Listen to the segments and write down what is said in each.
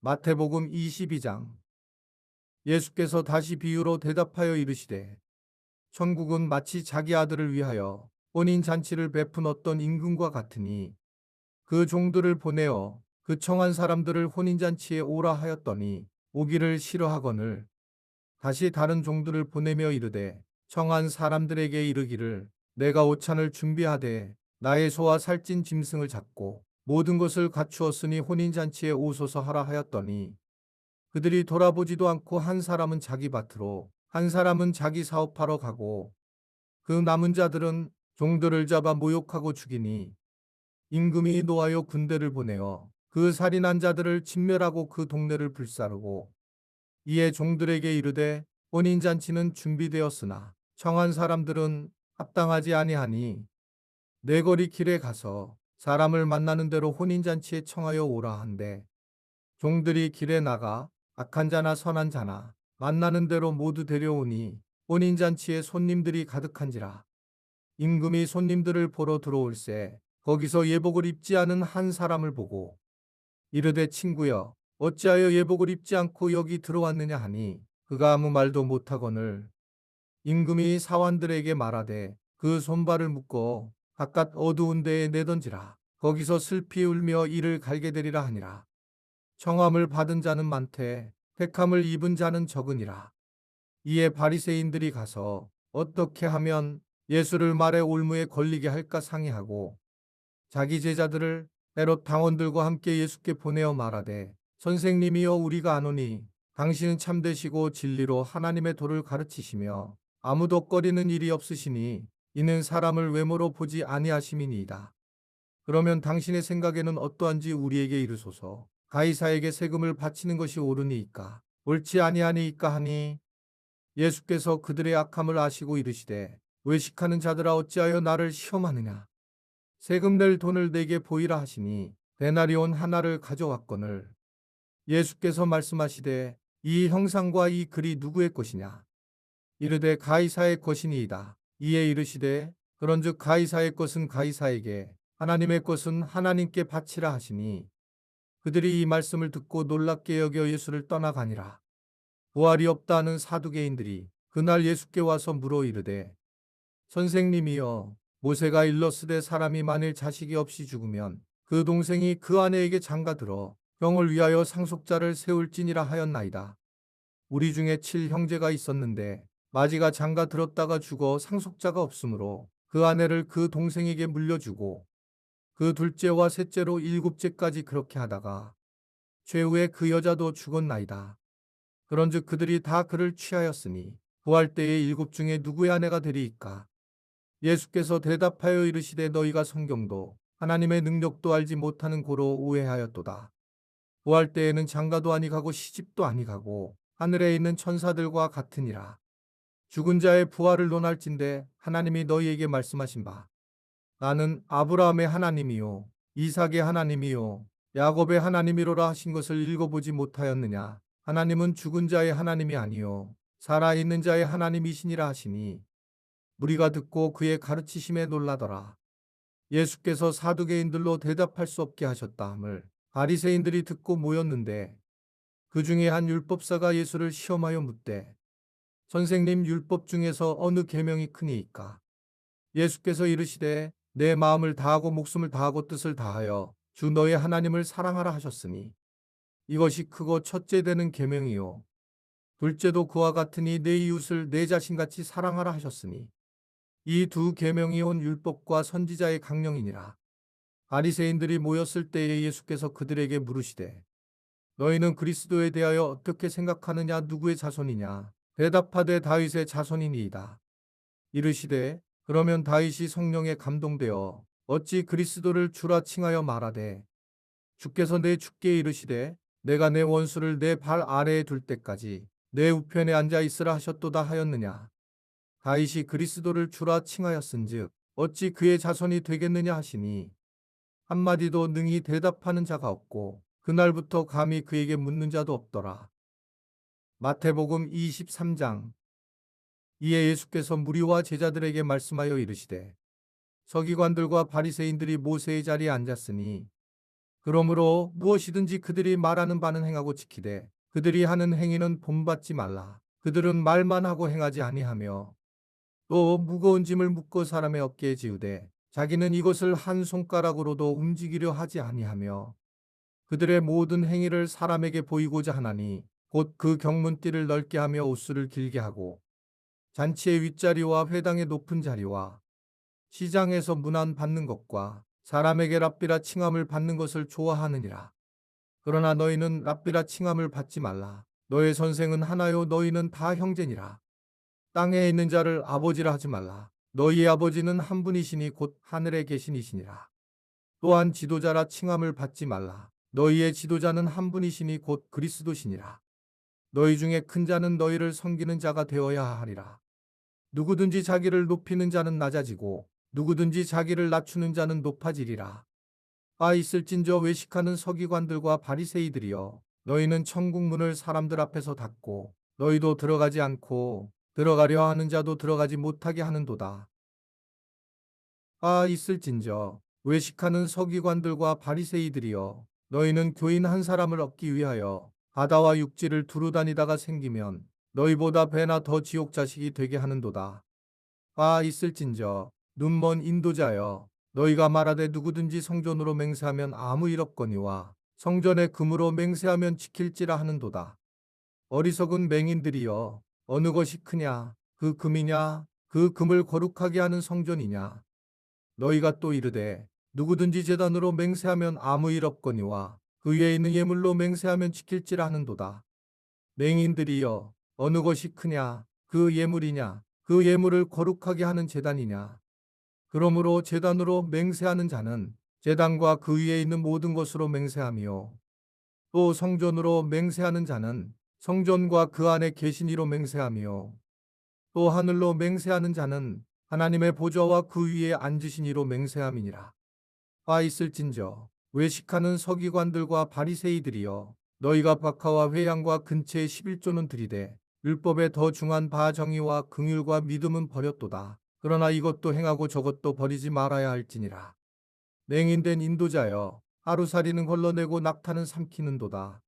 마태복음 22장. 예수께서 다시 비유로 대답하여 이르시되 천국은 마치 자기 아들을 위하여 혼인 잔치를 베푼 어떤 임금과 같으니 그 종들을 보내어 그 청한 사람들을 혼인 잔치에 오라 하였더니 오기를 싫어하거늘 다시 다른 종들을 보내며 이르되 청한 사람들에게 이르기를 내가 오찬을 준비하되 나의 소와 살찐 짐승을 잡고 모든 것을 갖추었으니 혼인 잔치에 오소서 하라 하였더니 그들이 돌아보지도 않고 한 사람은 자기 밭으로 한 사람은 자기 사업하러 가고 그 남은 자들은 종들을 잡아 모욕하고 죽이니 임금이 노하여 군대를 보내어 그 살인한 자들을 진멸하고 그 동네를 불사르고 이에 종들에게 이르되 혼인잔치는 준비되었으나 청한 사람들은 합당하지 아니하니 내 거리 길에 가서 사람을 만나는 대로 혼인잔치에 청하여 오라 한대 종들이 길에 나가 악한 자나 선한 자나 만나는 대로 모두 데려오니 혼인잔치에 손님들이 가득한지라. 임금이 손님들을 보러 들어올세 거기서 예복을 입지 않은 한 사람을 보고 이르되 친구여 어찌하여 예복을 입지 않고 여기 들어왔느냐 하니 그가 아무 말도 못하거늘 임금이 사환들에게 말하되 그 손발을 묶어 바깥 어두운 데에 내던지라. 거기서 슬피 울며 이를 갈게 되리라 하니라. 청함을 받은 자는 많되 택함을 입은 자는 적으니라. 이에 바리새인들이 가서 어떻게 하면 예수를 말의 올무에 걸리게 할까 상의하고 자기 제자들을 헤롯 당원들과 함께 예수께 보내어 말하되 선생님이여 우리가 아노니 당신은 참되시고 진리로 하나님의 도를 가르치시며 아무도 꺼리는 일이 없으시니 이는 사람을 외모로 보지 아니하심이니이다. 그러면 당신의 생각에는 어떠한지 우리에게 이르소서. 가이사에게 세금을 바치는 것이 옳으니이까 옳지 아니하니이까 하니 예수께서 그들의 악함을 아시고 이르시되 외식하는 자들아 어찌하여 나를 시험하느냐. 세금 낼 돈을 내게 보이라 하시니 데나리온 하나를 가져왔거늘 예수께서 말씀하시되 이 형상과 이 글이 누구의 것이냐. 이르되 가이사의 것이니이다. 이에 이르시되 그런즉 가이사의 것은 가이사에게 하나님의 것은 하나님께 바치라 하시니 그들이 이 말씀을 듣고 놀랍게 여겨 예수를 떠나가니라. 부활이 없다는 사두개인들이 그날 예수께 와서 물어 이르되 선생님이여 모세가 일렀으되 사람이 만일 자식이 없이 죽으면 그 동생이 그 아내에게 장가들어 형을 위하여 상속자를 세울지니라 하였나이다. 우리 중에 7형제가 있었는데 마지가 장가들었다가 죽어 상속자가 없으므로 그 아내를 그 동생에게 물려주고 그 둘째와 셋째로 일곱째까지 그렇게 하다가 최후에 그 여자도 죽었나이다. 그런즉 그들이 다 그를 취하였으니 부활 때에 일곱 중에 누구의 아내가 되리이까? 예수께서 대답하여 이르시되 너희가 성경도 하나님의 능력도 알지 못하는 고로 오해하였도다. 부활 때에는 장가도 아니가고 시집도 아니가고 하늘에 있는 천사들과 같으니라. 죽은 자의 부활을 논할진대 하나님이 너희에게 말씀하신 바 나는 아브라함의 하나님이요 이삭의 하나님이요 야곱의 하나님이로라 하신 것을 읽어보지 못하였느냐. 하나님은 죽은 자의 하나님이 아니요 살아있는 자의 하나님이시니라 하시니 무리가 듣고 그의 가르치심에 놀라더라. 예수께서 사두개인들로 대답할 수 없게 하셨다 함을 바리새인들이 듣고 모였는데 그 중에 한 율법사가 예수를 시험하여 묻되 선생님 율법 중에서 어느 계명이 크니이까? 예수께서 이르시되 내 마음을 다하고 목숨을 다하고 뜻을 다하여 주 너의 하나님을 사랑하라 하셨으니 이것이 크고 첫째 되는 계명이요 둘째도 그와 같으니 내 이웃을 내 자신같이 사랑하라 하셨으니 이 두 계명이 온 율법과 선지자의 강령이니라. 바리새인들이 모였을 때에 예수께서 그들에게 물으시되 너희는 그리스도에 대하여 어떻게 생각하느냐. 누구의 자손이냐. 대답하되 다윗의 자손이니이다. 이르시되 그러면 다윗이 성령에 감동되어 어찌 그리스도를 주라 칭하여 말하되 주께서 내 주께 이르시되 내가 내 원수를 내 발 아래에 둘 때까지 내 우편에 앉아 있으라 하셨도다 하였느냐. 다윗이 그리스도를 주라 칭하였은즉 어찌 그의 자손이 되겠느냐 하시니 한마디도 능히 대답하는 자가 없고 그날부터 감히 그에게 묻는 자도 없더라. 마태복음 23장. 이에 예수께서 무리와 제자들에게 말씀하여 이르시되 서기관들과 바리새인들이 모세의 자리에 앉았으니 그러므로 무엇이든지 그들이 말하는 바는 행하고 지키되 그들이 하는 행위는 본받지 말라. 그들은 말만 하고 행하지 아니하며 또 무거운 짐을 묶어 사람의 어깨에 지우되 자기는 이것을 한 손가락으로도 움직이려 하지 아니하며 그들의 모든 행위를 사람에게 보이고자 하나니 곧 그 경문띠를 넓게 하며 옷수를 길게 하고 잔치의 윗자리와 회당의 높은 자리와 시장에서 문안 받는 것과 사람에게 랍비라 칭함을 받는 것을 좋아하느니라. 그러나 너희는 랍비라 칭함을 받지 말라. 너의 선생은 하나요 너희는 다 형제니라. 땅에 있는 자를 아버지라 하지 말라. 너희의 아버지는 한 분이시니 곧 하늘에 계신이시니라. 또한 지도자라 칭함을 받지 말라. 너희의 지도자는 한 분이시니 곧 그리스도시니라. 너희 중에 큰 자는 너희를 섬기는 자가 되어야 하리라. 누구든지 자기를 높이는 자는 낮아지고 누구든지 자기를 낮추는 자는 높아지리라. 있을진저 외식하는 서기관들과 바리새이들이여 너희는 천국 문을 사람들 앞에서 닫고 너희도 들어가지 않고 들어가려 하는 자도 들어가지 못하게 하는도다. 있을진저 외식하는 서기관들과 바리새이들이여 너희는 교인 한 사람을 얻기 위하여 바다와 육지를 두루 다니다가 생기면 너희보다 배나 더 지옥 자식이 되게 하는도다. 있을진저 눈먼 인도자여 너희가 말하되 누구든지 성전으로 맹세하면 아무 일 없거니와 성전에 금으로 맹세하면 지킬지라 하는도다. 어리석은 맹인들이여 어느 것이 크냐 그 금이냐 그 금을 거룩하게 하는 성전이냐. 너희가 또 이르되 누구든지 제단으로 맹세하면 아무 일 없거니와 그 위에 있는 예물로 맹세하면 지킬지라 하는도다. 맹인들이여 어느 것이 크냐 그 예물이냐 그 예물을 거룩하게 하는 제단이냐. 그러므로 제단으로 맹세하는 자는 제단과 그 위에 있는 모든 것으로 맹세하며 또 성전으로 맹세하는 자는 성전과 그 안에 계신 이로 맹세하며 또 하늘로 맹세하는 자는 하나님의 보좌와 그 위에 앉으신 이로 맹세함이니라. 있을진저 외식하는 서기관들과 바리새이들이여 너희가 박하와 회양과 근처의 11조는 들이되 율법에 더 중한 바 정의와 긍휼과 믿음은 버렸도다. 그러나 이것도 행하고 저것도 버리지 말아야 할지니라. 맹인된 인도자여 하루살이는 걸러내고 낙타는 삼키는도다.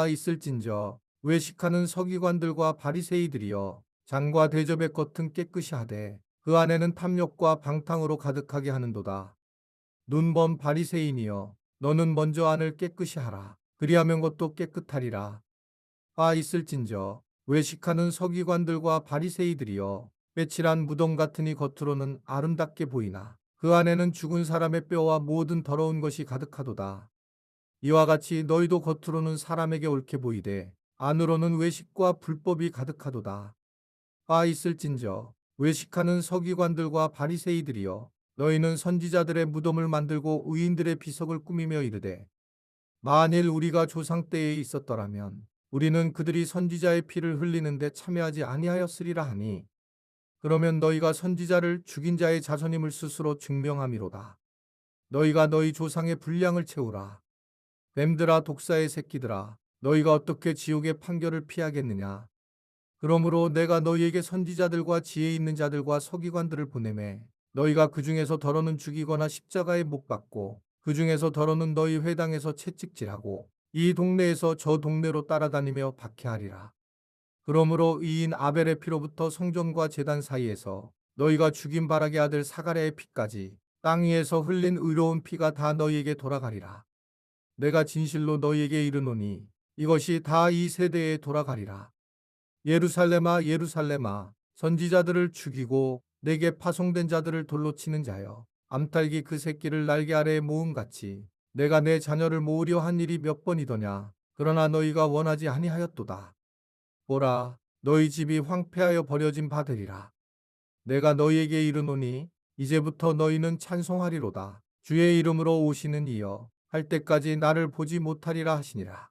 있을진저 외식하는 서기관들과 바리새이들이여 잔과 대접의 겉은 깨끗이 하되 그 안에는 탐욕과 방탕으로 가득하게 하는도다. 눈먼 바리새인이여 너는 먼저 안을 깨끗이 하라. 그리하면 것도 깨끗하리라. 있을진저 외식하는 서기관들과 바리새이들이여 빼칠한 무덤 같으니 겉으로는 아름답게 보이나 그 안에는 죽은 사람의 뼈와 모든 더러운 것이 가득하도다. 이와 같이 너희도 겉으로는 사람에게 옳게 보이되 안으로는 외식과 불법이 가득하도다. 있을진저 외식하는 서기관들과 바리새이들이여 너희는 선지자들의 무덤을 만들고 의인들의 비석을 꾸미며 이르되 만일 우리가 조상 때에 있었더라면 우리는 그들이 선지자의 피를 흘리는데 참여하지 아니하였으리라 하니 그러면 너희가 선지자를 죽인 자의 자손임을 스스로 증명함이로다. 너희가 너희 조상의 분량을 채우라. 뱀들아 독사의 새끼들아 너희가 어떻게 지옥의 판결을 피하겠느냐. 그러므로 내가 너희에게 선지자들과 지혜 있는 자들과 서기관들을 보내매 너희가 그 중에서 더러는 죽이거나 십자가에 못 박고 그 중에서 더러는 너희 회당에서 채찍질하고 이 동네에서 저 동네로 따라다니며 박해하리라. 그러므로 이인 아벨의 피로부터 성전과 제단 사이에서 너희가 죽인 바락의 아들 사가랴의 피까지 땅 위에서 흘린 의로운 피가 다 너희에게 돌아가리라. 내가 진실로 너희에게 이르노니 이것이 다 이 세대에 돌아가리라. 예루살렘아 예루살렘아 선지자들을 죽이고 내게 파송된 자들을 돌로 치는 자여 암탉이 그 새끼를 날개 아래에 모음같이 내가 내 자녀를 모으려 한 일이 몇 번이더냐. 그러나 너희가 원하지 아니하였도다. 보라 너희 집이 황폐하여 버려진 바 되리라. 내가 너희에게 이르노니 이제부터 너희는 찬송하리로다. 주의 이름으로 오시는 이여 할 때까지 나를 보지 못하리라 하시니라.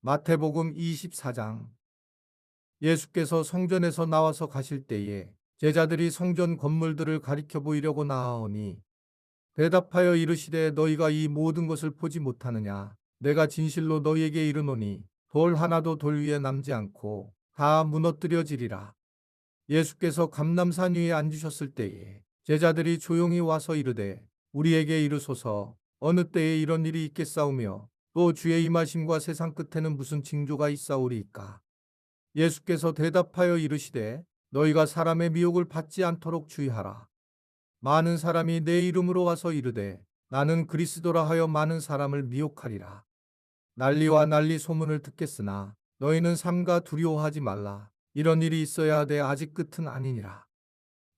마태복음 24장. 예수께서 성전에서 나와서 가실 때에 제자들이 성전 건물들을 가리켜 보이려고 나아오니 대답하여 이르시되 너희가 이 모든 것을 보지 못하느냐. 내가 진실로 너희에게 이르노니 돌 하나도 돌 위에 남지 않고 다 무너뜨려지리라. 예수께서 감람산 위에 앉으셨을 때에 제자들이 조용히 와서 이르되 우리에게 이르소서 어느 때에 이런 일이 있겠사오며 또 주의 임하심과 세상 끝에는 무슨 징조가 있사오리이까. 예수께서 대답하여 이르시되 너희가 사람의 미혹을 받지 않도록 주의하라. 많은 사람이 내 이름으로 와서 이르되 나는 그리스도라 하여 많은 사람을 미혹하리라. 난리와 난리 소문을 듣겠으나 너희는 삼가 두려워하지 말라. 이런 일이 있어야 하되 아직 끝은 아니니라.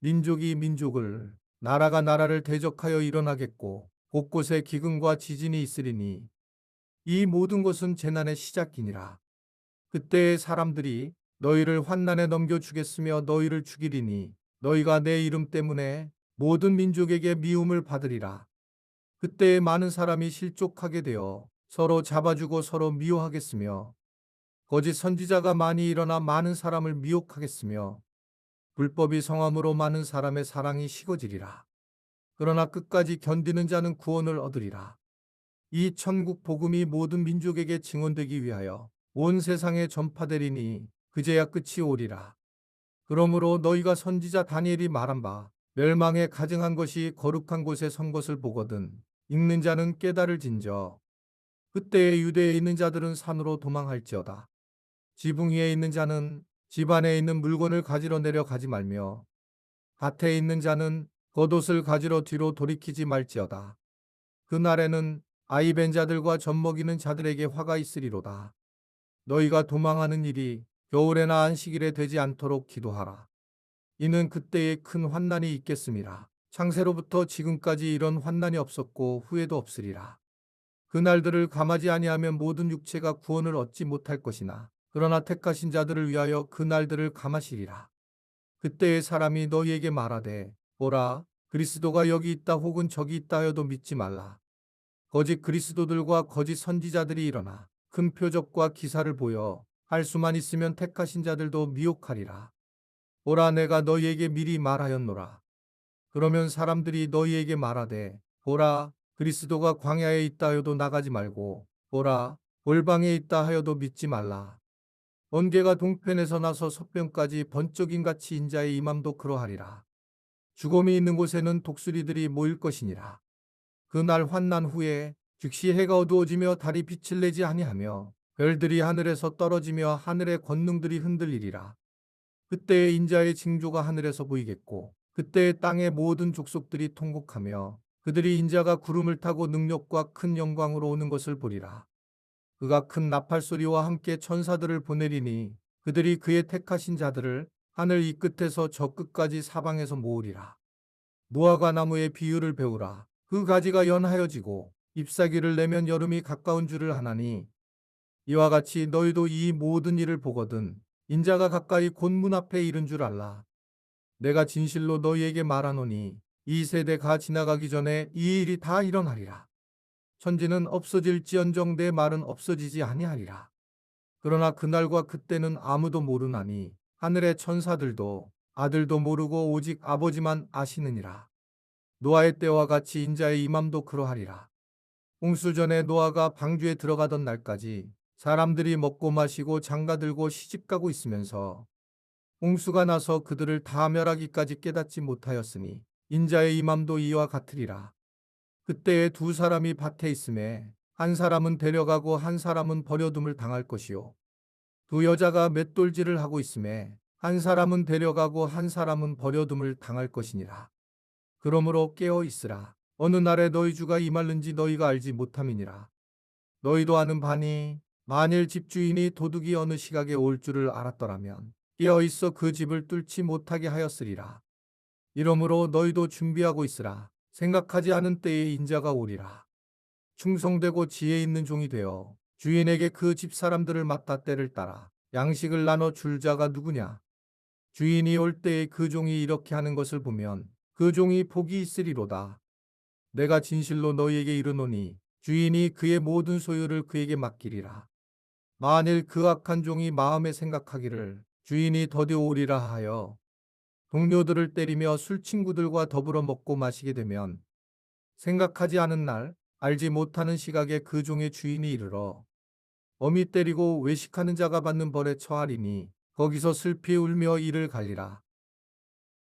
민족이 민족을, 나라가 나라를 대적하여 일어나겠고 곳곳에 기근과 지진이 있으리니 이 모든 것은 재난의 시작이니라. 그때의 사람들이 너희를 환난에 넘겨주겠으며 너희를 죽이리니 너희가 내 이름 때문에 모든 민족에게 미움을 받으리라. 그때에 많은 사람이 실족하게 되어 서로 잡아주고 서로 미워하겠으며 거짓 선지자가 많이 일어나 많은 사람을 미혹하겠으며 불법이 성함으로 많은 사람의 사랑이 식어지리라. 그러나 끝까지 견디는 자는 구원을 얻으리라. 이 천국 복음이 모든 민족에게 증언되기 위하여 온 세상에 전파되리니 그제야 끝이 오리라. 그러므로 너희가 선지자 다니엘이 말한 바 멸망에 가증한 것이 거룩한 곳에 선 것을 보거든 읽는 자는 깨달을진저. 그때에 유대에 있는 자들은 산으로 도망할지어다. 지붕 위에 있는 자는 집 안에 있는 물건을 가지러 내려가지 말며 밭에 있는 자는 겉옷을 가지러 뒤로 돌이키지 말지어다. 그날에는 아이 벤 자들과 젖먹이는 자들에게 화가 있으리로다. 너희가 도망하는 일이 겨울에나 안식일에 되지 않도록 기도하라. 이는 그때에 큰 환난이 있겠음이라. 창세로부터 지금까지 이런 환난이 없었고 후에도 없으리라. 그날들을 감하지 아니하면 모든 육체가 구원을 얻지 못할 것이나 그러나 택하신 자들을 위하여 그날들을 감하시리라. 그때의 사람이 너희에게 말하되 보라 그리스도가 여기 있다 혹은 저기 있다 하여도 믿지 말라. 거짓 그리스도들과 거짓 선지자들이 일어나 큰 표적과 기사를 보여 할 수만 있으면 택하신 자들도 미혹하리라. 보라 내가 너희에게 미리 말하였노라. 그러면 사람들이 너희에게 말하되 보라 그리스도가 광야에 있다 하여도 나가지 말고 보라 골방에 있다 하여도 믿지 말라. 번개가 동편에서 나서 서편까지 번쩍임 같이 인자의 임함도 그러하리라. 죽음이 있는 곳에는 독수리들이 모일 것이니라. 그날 환난 후에 즉시 해가 어두워지며 달이 빛을 내지 아니하며 별들이 하늘에서 떨어지며 하늘의 권능들이 흔들리리라. 그때에 인자의 징조가 하늘에서 보이겠고 그때에 땅의 모든 족속들이 통곡하며 그들이 인자가 구름을 타고 능력과 큰 영광으로 오는 것을 보리라. 그가 큰 나팔 소리와 함께 천사들을 보내리니 그들이 그의 택하신 자들을 하늘 이 끝에서 저 끝까지 사방에서 모으리라. 무화과 나무의 비유를 배우라. 그 가지가 연하여지고 잎사귀를 내면 여름이 가까운 줄을 아나니 이와 같이 너희도 이 모든 일을 보거든 인자가 가까이 곧 문 앞에 이른 줄 알라. 내가 진실로 너희에게 말하노니 이 세대가 지나가기 전에 이 일이 다 일어나리라. 천지는 없어질지언정 내 말은 없어지지 아니하리라. 그러나 그날과 그때는 아무도 모르나니 하늘의 천사들도 아들도 모르고 오직 아버지만 아시느니라. 노아의 때와 같이 인자의 임함도 그러하리라. 홍수 전에 노아가 방주에 들어가던 날까지 사람들이 먹고 마시고 장가들고 시집가고 있으면서 홍수가 나서 그들을 다 멸하기까지 깨닫지 못하였으니 인자의 임함도 이와 같으리라. 그때에 두 사람이 밭에 있음에 한 사람은 데려가고 한 사람은 버려둠을 당할 것이요. 두 여자가 맷돌질을 하고 있음에 한 사람은 데려가고 한 사람은 버려둠을 당할 것이니라. 그러므로 깨어 있으라. 어느 날에 너희 주가 임할는지 너희가 알지 못함이니라. 너희도 아는 바니 만일 집주인이 도둑이 어느 시각에 올 줄을 알았더라면 깨어 있어 그 집을 뚫지 못하게 하였으리라. 이러므로 너희도 준비하고 있으라. 생각하지 않은 때에 인자가 오리라. 충성되고 지혜 있는 종이 되어 주인에게 그 집 사람들을 맡아 때를 따라 양식을 나눠 줄 자가 누구냐. 주인이 올 때에 그 종이 이렇게 하는 것을 보면 그 종이 복이 있으리로다. 내가 진실로 너희에게 이르노니 주인이 그의 모든 소유를 그에게 맡기리라. 만일 그 악한 종이 마음에 생각하기를 주인이 더디어 오리라 하여 동료들을 때리며 술 친구들과 더불어 먹고 마시게 되면 생각하지 않은 날 알지 못하는 시각에 그 종의 주인이 이르러 엄히 때리고 외식하는 자가 받는 벌에 처하리니 거기서 슬피 울며 이를 갈리라.